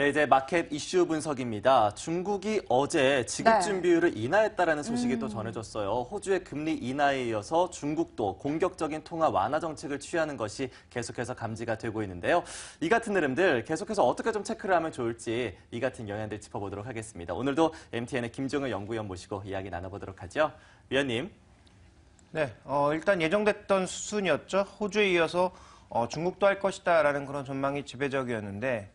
네, 이제 마켓 이슈 분석입니다. 중국이 어제 지급준 비율을 인하했다라는 소식이 또 전해졌어요. 호주의 금리 인하에 이어서 중국도 공격적인 통화 완화 정책을 취하는 것이 계속해서 감지가 되고 있는데요. 이 같은 흐름들 계속해서 어떻게 좀 체크를 하면 좋을지 이 같은 영향들 짚어보도록 하겠습니다. 오늘도 MTN의 김종을 연구위원 모시고 이야기 나눠보도록 하죠. 위원님. 네, 일단 예정됐던 수순이었죠. 호주에 이어서 중국도 할 것이다라는 그런 전망이 지배적이었는데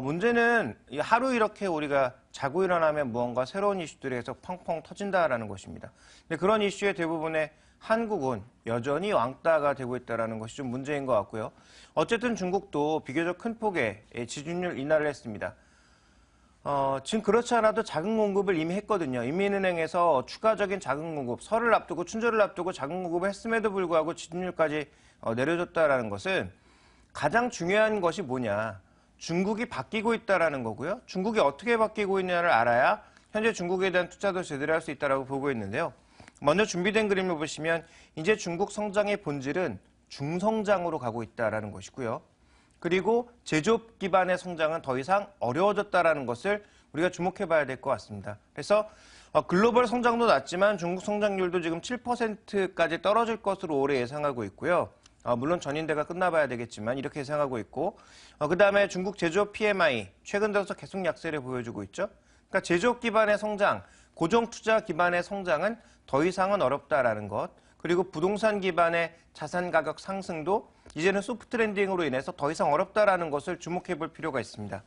문제는 하루 이렇게 우리가 자고 일어나면 무언가 새로운 이슈들이 계속 펑펑 터진다라는 것입니다. 근데 그런 이슈의 대부분에 한국은 여전히 왕따가 되고 있다는 것이 좀 문제인 것 같고요. 어쨌든 중국도 비교적 큰 폭의 지준율 인하를 했습니다. 지금 그렇지 않아도 자금 공급을 이미 했거든요. 인민은행에서 추가적인 자금 공급, 설을 앞두고 춘절을 앞두고 자금 공급을 했음에도 불구하고 지준율까지 내려줬다라는 것은 가장 중요한 것이 뭐냐. 중국이 바뀌고 있다는 거고요. 중국이 어떻게 바뀌고 있냐를 알아야 현재 중국에 대한 투자도 제대로 할 수 있다고 보고 있는데요. 먼저 준비된 그림을 보시면 이제 중국 성장의 본질은 중성장으로 가고 있다는 것이고요. 그리고 제조업 기반의 성장은 더 이상 어려워졌다는 것을 우리가 주목해 봐야 될 것 같습니다. 그래서 글로벌 성장도 낮지만 중국 성장률도 지금 7%까지 떨어질 것으로 올해 예상하고 있고요. 물론 전인대가 끝나봐야 되겠지만 이렇게 예상하고 있고 그다음에 중국 제조업 PMI 최근 들어서 계속 약세를 보여주고 있죠. 그러니까 제조업 기반의 성장, 고정투자 기반의 성장은 더 이상은 어렵다라는 것. 그리고 부동산 기반의 자산 가격 상승도 이제는 소프트 랜딩으로 인해서 더 이상 어렵다라는 것을 주목해 볼 필요가 있습니다.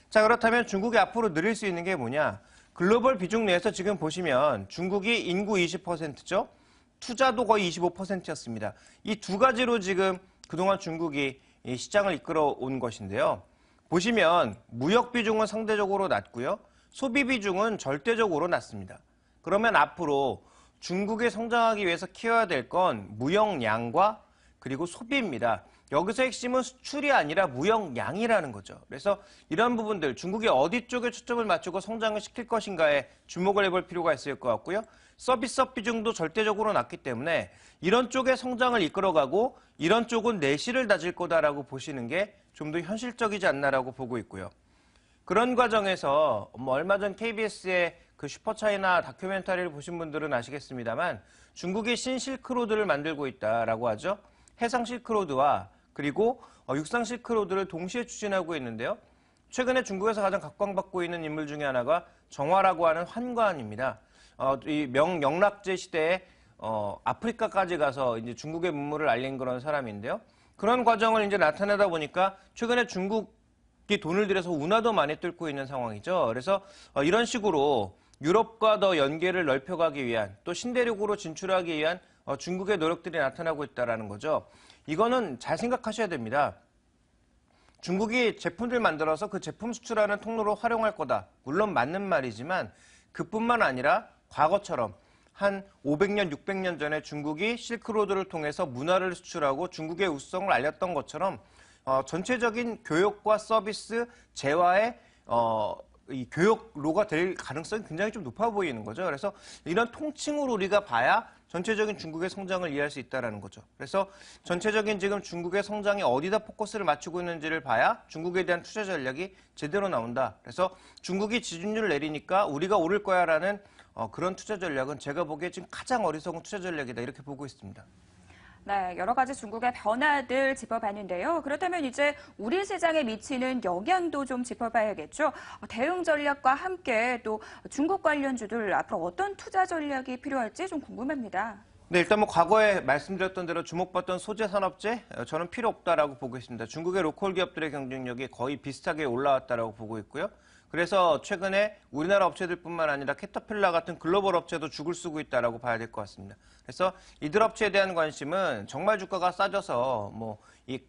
자, 그렇다면 중국이 앞으로 누릴 수 있는 게 뭐냐? 글로벌 비중 내에서 지금 보시면 중국이 인구 20%죠. 투자도 거의 25%였습니다. 이 두 가지로 지금 그동안 중국이 이 시장을 이끌어 온 것인데요. 보시면 무역 비중은 상대적으로 낮고요. 소비 비중은 절대적으로 낮습니다. 그러면 앞으로 중국이 성장하기 위해서 키워야 될 건 무역량과 그리고 소비입니다. 여기서 핵심은 수출이 아니라 무역량이라는 거죠. 그래서 이런 부분들 중국이 어디 쪽에 초점을 맞추고 성장을 시킬 것인가에 주목을 해볼 필요가 있을 것 같고요. 서비스업 비중도 절대적으로 낮기 때문에 이런 쪽에 성장을 이끌어가고 이런 쪽은 내실을 다질 거다라고 보시는 게 좀 더 현실적이지 않나라고 보고 있고요. 그런 과정에서 얼마 전 KBS의 그 슈퍼차이나 다큐멘터리를 보신 분들은 아시겠습니다만 중국이 신실크로드를 만들고 있다라고 하죠. 해상 실크로드와 그리고 육상 실크로드를 동시에 추진하고 있는데요. 최근에 중국에서 가장 각광받고 있는 인물 중에 하나가 정화라고 하는 환관입니다. 이 명락제 시대에 아프리카까지 가서 이제 중국의 문물을 알린 그런 사람인데요. 그런 과정을 이제 나타내다 보니까 최근에 중국이 돈을 들여서 운하도 많이 뚫고 있는 상황이죠. 그래서 이런 식으로 유럽과 더 연계를 넓혀가기 위한 또 신대륙으로 진출하기 위한 중국의 노력들이 나타나고 있다는 거죠. 이거는 잘 생각하셔야 됩니다. 중국이 제품들 만들어서 그 제품 수출하는 통로로 활용할 거다. 물론 맞는 말이지만 그뿐만 아니라 과거처럼 한 500년, 600년 전에 중국이 실크로드를 통해서 문화를 수출하고 중국의 우수성을 알렸던 것처럼 전체적인 교육과 서비스, 재화의 이 교역로가 될 가능성이 굉장히 좀 높아 보이는 거죠. 그래서 이런 통칭으로 우리가 봐야 전체적인 중국의 성장을 이해할 수 있다는 거죠. 그래서 전체적인 지금 중국의 성장이 어디다 포커스를 맞추고 있는지를 봐야 중국에 대한 투자 전략이 제대로 나온다. 그래서 중국이 지준율을 내리니까 우리가 오를 거야라는 그런 투자 전략은 제가 보기에 지금 가장 어리석은 투자 전략이다 이렇게 보고 있습니다. 네, 여러 가지 중국의 변화들 짚어봤는데요. 그렇다면 이제 우리 시장에 미치는 영향도 좀 짚어봐야겠죠. 대응 전략과 함께 또 중국 관련주들 앞으로 어떤 투자 전략이 필요할지 좀 궁금합니다. 네, 일단 과거에 말씀드렸던 대로 주목받던 소재 산업재 저는 필요 없다라고 보고 있습니다. 중국의 로컬 기업들의 경쟁력이 거의 비슷하게 올라왔다라고 보고 있고요. 그래서 최근에 우리나라 업체들뿐만 아니라 캐터필라 같은 글로벌 업체도 죽을 쓰고 있다라고 봐야 될 것 같습니다. 그래서 이들 업체에 대한 관심은 정말 주가가 싸져서 이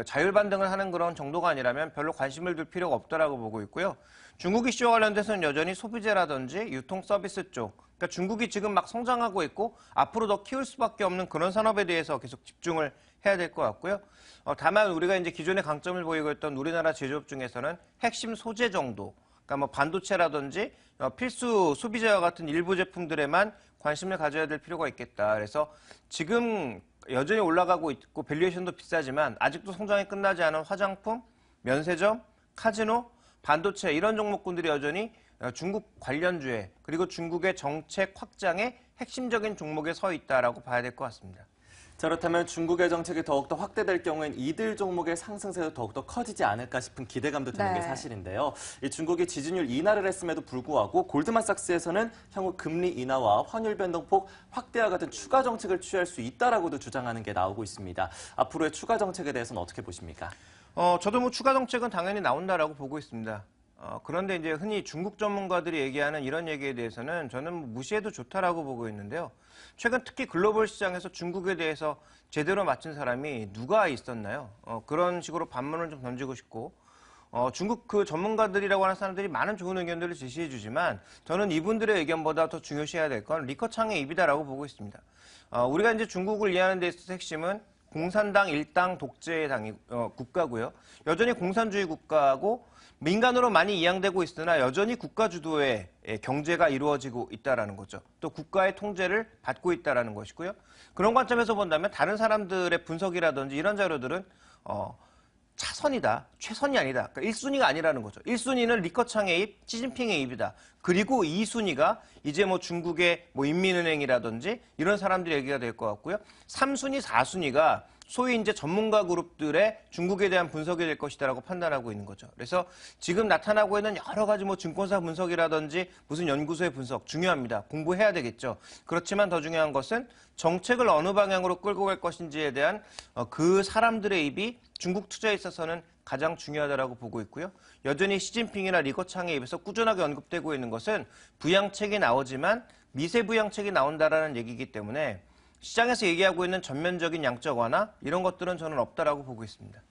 자율 반등을 하는 그런 정도가 아니라면 별로 관심을 둘 필요가 없다라고 보고 있고요. 중국 이슈와 관련돼서는 여전히 소비재라든지 유통 서비스 쪽, 그러니까 중국이 지금 막 성장하고 있고 앞으로 더 키울 수밖에 없는 그런 산업에 대해서 계속 집중을 해야 될 것 같고요. 다만 우리가 이제 기존의 강점을 보이고 있던 우리나라 제조업 중에서는 핵심 소재 정도, 그러니까 반도체라든지 필수 소비재와 같은 일부 제품들에만 관심을 가져야 될 필요가 있겠다. 그래서 지금 여전히 올라가고 있고 밸류에이션도 비싸지만 아직도 성장이 끝나지 않은 화장품, 면세점, 카지노, 반도체 이런 종목군들이 여전히 중국 관련주에 그리고 중국의 정책 확장의 핵심적인 종목에 서 있다라고 봐야 될 것 같습니다. 자, 그렇다면 중국의 정책이 더욱더 확대될 경우엔 이들 종목의 상승세도 더욱더 커지지 않을까 싶은 기대감도 드는 네. 게 사실인데요. 이 중국이 지지율 인하를 했음에도 불구하고 골드만삭스에서는 향후 금리 인하와 환율 변동폭 확대와 같은 추가 정책을 취할 수 있다라고도 주장하는 게 나오고 있습니다. 앞으로의 추가 정책에 대해서는 어떻게 보십니까? 저도 뭐 추가 정책은 당연히 나온다라고 보고 있습니다. 그런데 이제 흔히 중국 전문가들이 얘기하는 이런 얘기에 대해서는 저는 뭐 무시해도 좋다라고 보고 있는데요. 최근 특히 글로벌 시장에서 중국에 대해서 제대로 맞춘 사람이 누가 있었나요? 그런 식으로 반문을 좀 던지고 싶고, 중국 그 전문가들이라고 하는 사람들이 많은 좋은 의견들을 제시해 주지만 저는 이분들의 의견보다 더 중요시해야 될 건 리커창의 입이다라고 보고 있습니다. 우리가 이제 중국을 이해하는 데 있어서 핵심은 공산당 일당 독재 국가고요. 여전히 공산주의 국가고 민간으로 많이 이양되고 있으나 여전히 국가 주도의 경제가 이루어지고 있다는 거죠. 또 국가의 통제를 받고 있다는 것이고요. 그런 관점에서 본다면 다른 사람들의 분석이라든지 이런 자료들은 차선이다, 최선이 아니다. 그러니까 1순위가 아니라는 거죠. 1순위는 리커창의 입, 시진핑의 입이다. 그리고 2순위가 이제 뭐 중국의 뭐 인민은행이라든지 이런 사람들의 얘기가 될 것 같고요. 3순위, 4순위가 소위 이제 전문가 그룹들의 중국에 대한 분석이 될 것이다라고 판단하고 있는 거죠. 그래서 지금 나타나고 있는 여러 가지 뭐 증권사 분석이라든지 무슨 연구소의 분석 중요합니다. 공부해야 되겠죠. 그렇지만 더 중요한 것은 정책을 어느 방향으로 끌고 갈 것인지에 대한 그 사람들의 입이 중국 투자에 있어서는 가장 중요하다라고 보고 있고요. 여전히 시진핑이나 리커창의 입에서 꾸준하게 언급되고 있는 것은 부양책이 나오지만 미세 부양책이 나온다라는 얘기이기 때문에 시장에서 얘기하고 있는 전면적인 양적 완화 이런 것들은 저는 없다라고 보고 있습니다.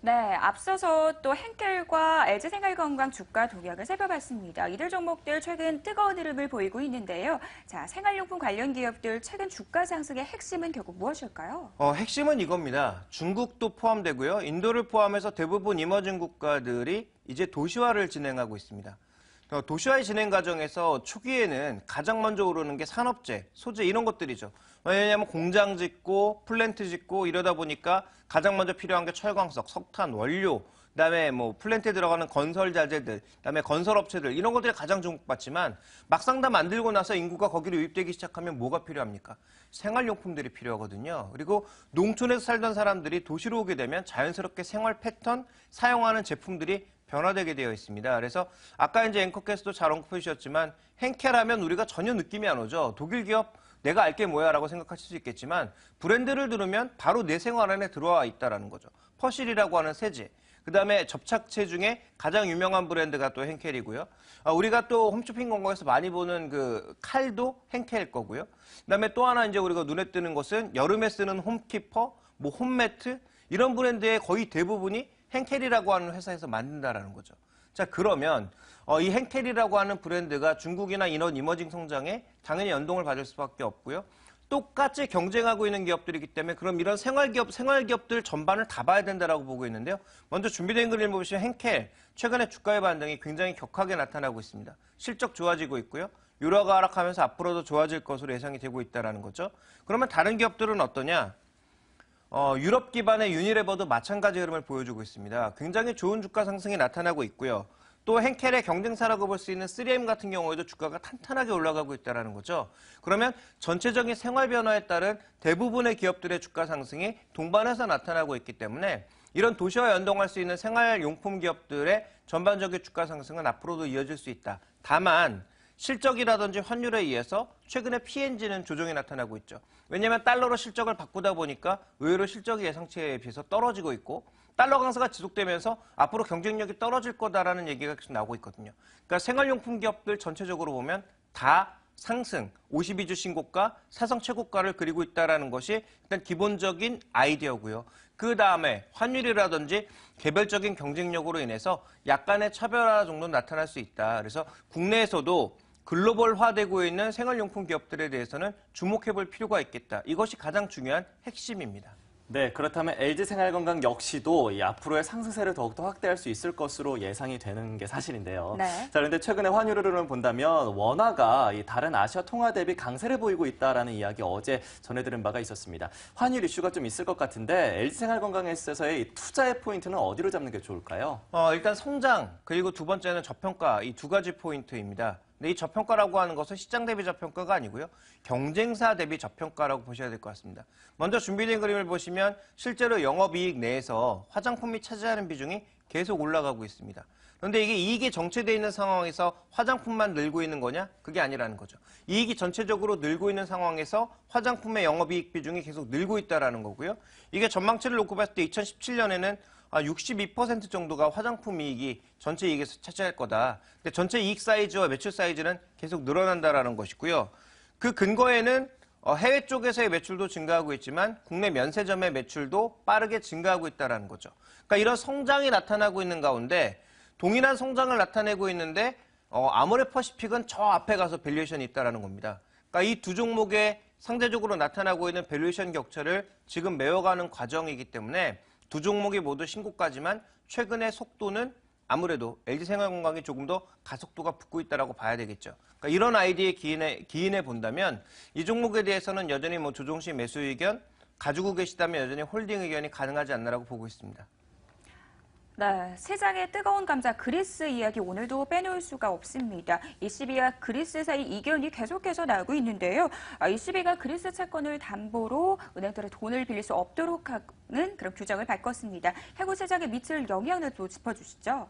네, 앞서서 또 henkel과 LG생활건강 주가 동향을 살펴봤습니다. 이들 종목들 최근 뜨거운 흐름을 보이고 있는데요. 자, 생활용품 관련 기업들 최근 주가 상승의 핵심은 결국 무엇일까요? 핵심은 이겁니다. 중국도 포함되고요. 인도를 포함해서 대부분 이머징 국가들이 이제 도시화를 진행하고 있습니다. 도시화의 진행 과정에서 초기에는 가장 먼저 오르는 게 산업재, 소재 이런 것들이죠. 왜냐하면 공장 짓고 플랜트 짓고 이러다 보니까 가장 먼저 필요한 게 철광석, 석탄, 원료, 그다음에 뭐 플랜트에 들어가는 건설 자재들, 그다음에 건설 업체들 이런 것들이 가장 주목받지만 막상 다 만들고 나서 인구가 거기로 유입되기 시작하면 뭐가 필요합니까? 생활용품들이 필요하거든요. 그리고 농촌에서 살던 사람들이 도시로 오게 되면 자연스럽게 생활 패턴, 사용하는 제품들이 변화되게 되어 있습니다. 그래서 아까 이제 앵커께서도 잘 언급해 주셨지만 henkel하면 우리가 전혀 느낌이 안 오죠. 독일 기업 내가 알게 뭐야 라고 생각하실 수 있겠지만 브랜드를 들으면 바로 내 생활 안에 들어와 있다는 거죠. 퍼실이라고 하는 세제. 그다음에 접착제 중에 가장 유명한 브랜드가 또 henkel이고요. 우리가 또 홈쇼핑 광고에서 많이 보는 그 칼도 henkel 거고요. 그다음에 또 하나 이제 우리가 눈에 뜨는 것은 여름에 쓰는 홈키퍼, 뭐 홈매트 이런 브랜드의 거의 대부분이 henkel이라고 하는 회사에서 만든다라는 거죠. 자, 그러면 이 henkel이라고 하는 브랜드가 중국이나 이런 이머징 성장에 당연히 연동을 받을 수밖에 없고요. 똑같이 경쟁하고 있는 기업들이기 때문에 그럼 이런 생활기업들 전반을 다 봐야 된다라고 보고 있는데요. 먼저 준비된 그림을 보시면 henkel 최근에 주가의 반등이 굉장히 격하게 나타나고 있습니다. 실적 좋아지고 있고요. 유로가 하락하면서 앞으로도 좋아질 것으로 예상이 되고 있다는 거죠. 그러면 다른 기업들은 어떠냐? 유럽 기반의 유니레버도 마찬가지 흐름을 보여주고 있습니다. 굉장히 좋은 주가 상승이 나타나고 있고요. 또 henkel의 경쟁사라고 볼 수 있는 3M 같은 경우에도 주가가 탄탄하게 올라가고 있다는 거죠. 그러면 전체적인 생활 변화에 따른 대부분의 기업들의 주가 상승이 동반해서 나타나고 있기 때문에 이런 도시와 연동할 수 있는 생활용품 기업들의 전반적인 주가 상승은 앞으로도 이어질 수 있다. 다만 실적이라든지 환율에 의해서 최근에 P&G는 조정이 나타나고 있죠. 왜냐하면 달러로 실적을 바꾸다 보니까 의외로 실적이 예상치에 비해서 떨어지고 있고 달러 강세가 지속되면서 앞으로 경쟁력이 떨어질 거다라는 얘기가 계속 나오고 있거든요. 그러니까 생활용품 기업들 전체적으로 보면 다 상승, 52주 신고가, 사상 최고가를 그리고 있다는 것이 일단 기본적인 아이디어고요. 그 다음에 환율이라든지 개별적인 경쟁력으로 인해서 약간의 차별화 정도 나타날 수 있다. 그래서 국내에서도 글로벌화되고 있는 생활용품 기업들에 대해서는 주목해볼 필요가 있겠다. 이것이 가장 중요한 핵심입니다. 네, 그렇다면 LG생활건강 역시도 이 앞으로의 상승세를 더욱더 확대할 수 있을 것으로 예상이 되는 게 사실인데요. 네. 자, 그런데 최근에 환율 흐름을 본다면 원화가 이 다른 아시아 통화 대비 강세를 보이고 있다라는 이야기 어제 전해들은 바가 있었습니다. 환율 이슈가 좀 있을 것 같은데 LG생활건강에 있어서의 이 투자의 포인트는 어디로 잡는 게 좋을까요? 일단 성장, 그리고 두 번째는 저평가, 이 두 가지 포인트입니다. 근데 이 저평가라고 하는 것은 시장 대비 저평가가 아니고요. 경쟁사 대비 저평가라고 보셔야 될 것 같습니다. 먼저 준비된 그림을 보시면 실제로 영업이익 내에서 화장품이 차지하는 비중이 계속 올라가고 있습니다. 그런데 이게 이익이 정체되어 있는 상황에서 화장품만 늘고 있는 거냐? 그게 아니라는 거죠. 이익이 전체적으로 늘고 있는 상황에서 화장품의 영업이익 비중이 계속 늘고 있다는 거고요. 이게 전망치를 놓고 봤을 때 2017년에는 62% 정도가 화장품 이익이 전체 이익에서 차지할 거다. 근데 전체 이익 사이즈와 매출 사이즈는 계속 늘어난다라는 것이고요. 그 근거에는 해외 쪽에서의 매출도 증가하고 있지만 국내 면세점의 매출도 빠르게 증가하고 있다는 거죠. 그러니까 이런 성장이 나타나고 있는 가운데 동일한 성장을 나타내고 있는데 아모레퍼시픽은 저 앞에 가서 밸류에이션이 있다는 겁니다. 그러니까 이 두 종목의 상대적으로 나타나고 있는 밸류에이션 격차를 지금 메워가는 과정이기 때문에 두 종목이 모두 신고가지만 최근의 속도는 아무래도 LG생활건강이 조금 더 가속도가 붙고 있다고 봐야 되겠죠. 그러니까 이런 아이디에 기인해 본다면 이 종목에 대해서는 여전히 조정 시 매수 의견, 가지고 계시다면 여전히 홀딩 의견이 가능하지 않나라고 보고 있습니다. 네, 시장의 뜨거운 감자 그리스 이야기 오늘도 빼놓을 수가 없습니다. ECB와 그리스 사이 이견이 계속해서 나오고 있는데요. ECB가 그리스 채권을 담보로 은행들의 돈을 빌릴 수 없도록 하는 그런 규정을 바꿨습니다. 해고 시장에 미칠 영향을 또 짚어주시죠.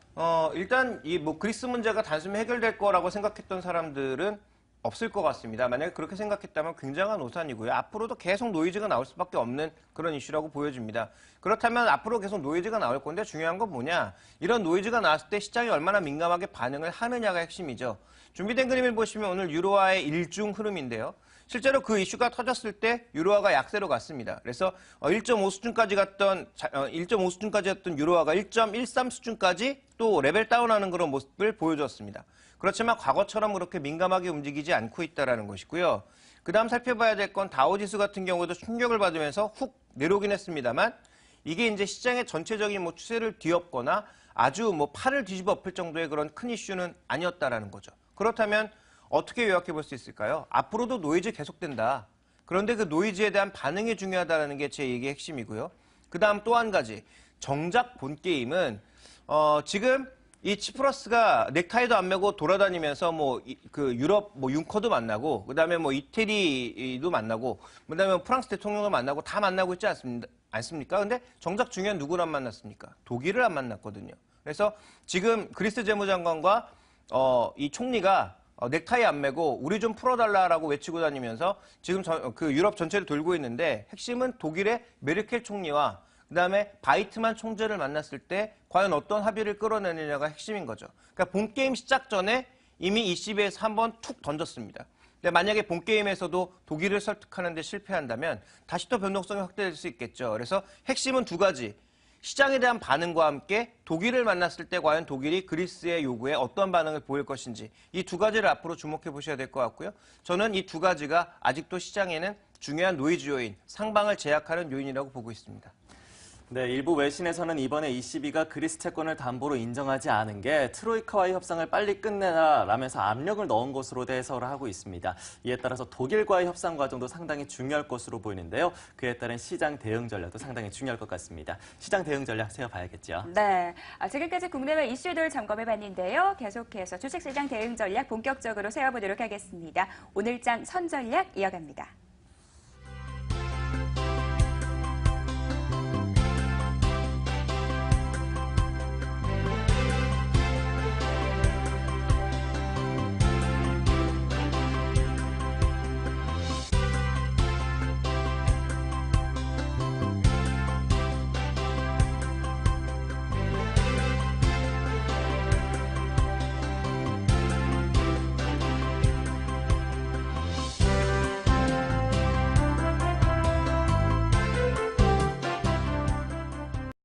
일단 이 그리스 문제가 단순히 해결될 거라고 생각했던 사람들은 없을 것 같습니다. 만약에 그렇게 생각했다면 굉장한 오산이고요. 앞으로도 계속 노이즈가 나올 수밖에 없는 그런 이슈라고 보여집니다. 그렇다면 앞으로 계속 노이즈가 나올 건데 중요한 건 뭐냐? 이런 노이즈가 나왔을 때 시장이 얼마나 민감하게 반응을 하느냐가 핵심이죠. 준비된 그림을 보시면 오늘 유로화의 일중 흐름인데요. 실제로 그 이슈가 터졌을 때 유로화가 약세로 갔습니다. 그래서 1.5 수준까지 갔던 1.5 수준까지였던 유로화가 1.13 수준까지 또 레벨 다운하는 그런 모습을 보여줬습니다. 그렇지만 과거처럼 그렇게 민감하게 움직이지 않고 있다는 것이고요. 그 다음 살펴봐야 될 건 다우지수 같은 경우도 충격을 받으면서 훅 내려오긴 했습니다만 이게 이제 시장의 전체적인 추세를 뒤엎거나 아주 팔을 뒤집어 엎을 정도의 그런 큰 이슈는 아니었다라는 거죠. 그렇다면 어떻게 요약해 볼 수 있을까요? 앞으로도 노이즈 계속된다. 그런데 그 노이즈에 대한 반응이 중요하다는 게 제 얘기의 핵심이고요. 그 다음 또 한 가지. 정작 본 게임은 지금 이 치프러스가 넥타이도 안 매고 돌아다니면서 그 유럽 융커도 만나고 그다음에 이태리도 만나고 그다음에 프랑스 대통령도 만나고 다 만나고 있지 않습니까? 근데 정작 중요한 누구를 안 만났습니까? 독일을 안 만났거든요. 그래서 지금 그리스 재무장관과 이 총리가 넥타이 안 매고 우리 좀 풀어달라라고 외치고 다니면서 지금 그 유럽 전체를 돌고 있는데 핵심은 독일의 메르켈 총리와 그다음에 바이트만 총재를 만났을 때 과연 어떤 합의를 끌어내느냐가 핵심인 거죠. 그러니까 본게임 시작 전에 이미 ECB에서 한번 툭 던졌습니다. 근데 만약에 본게임에서도 독일을 설득하는 데 실패한다면 다시 또 변동성이 확대될 수 있겠죠. 그래서 핵심은 두 가지. 시장에 대한 반응과 함께 독일을 만났을 때 과연 독일이 그리스의 요구에 어떤 반응을 보일 것인지 이 두 가지를 앞으로 주목해 보셔야 될 것 같고요. 저는 이 두 가지가 아직도 시장에는 중요한 노이즈 요인, 상방을 제약하는 요인이라고 보고 있습니다. 네, 일부 외신에서는 이번에 ECB가 그리스 채권을 담보로 인정하지 않은 게 트로이카와의 협상을 빨리 끝내라라면서 압력을 넣은 것으로 해석을 하고 있습니다. 이에 따라서 독일과의 협상 과정도 상당히 중요할 것으로 보이는데요. 그에 따른 시장 대응 전략도 상당히 중요할 것 같습니다. 시장 대응 전략 세워봐야겠죠. 네, 지금까지 국내외 이슈들 점검해봤는데요. 계속해서 주식시장 대응 전략 본격적으로 세워보도록 하겠습니다. 오늘장 선전략 이어갑니다.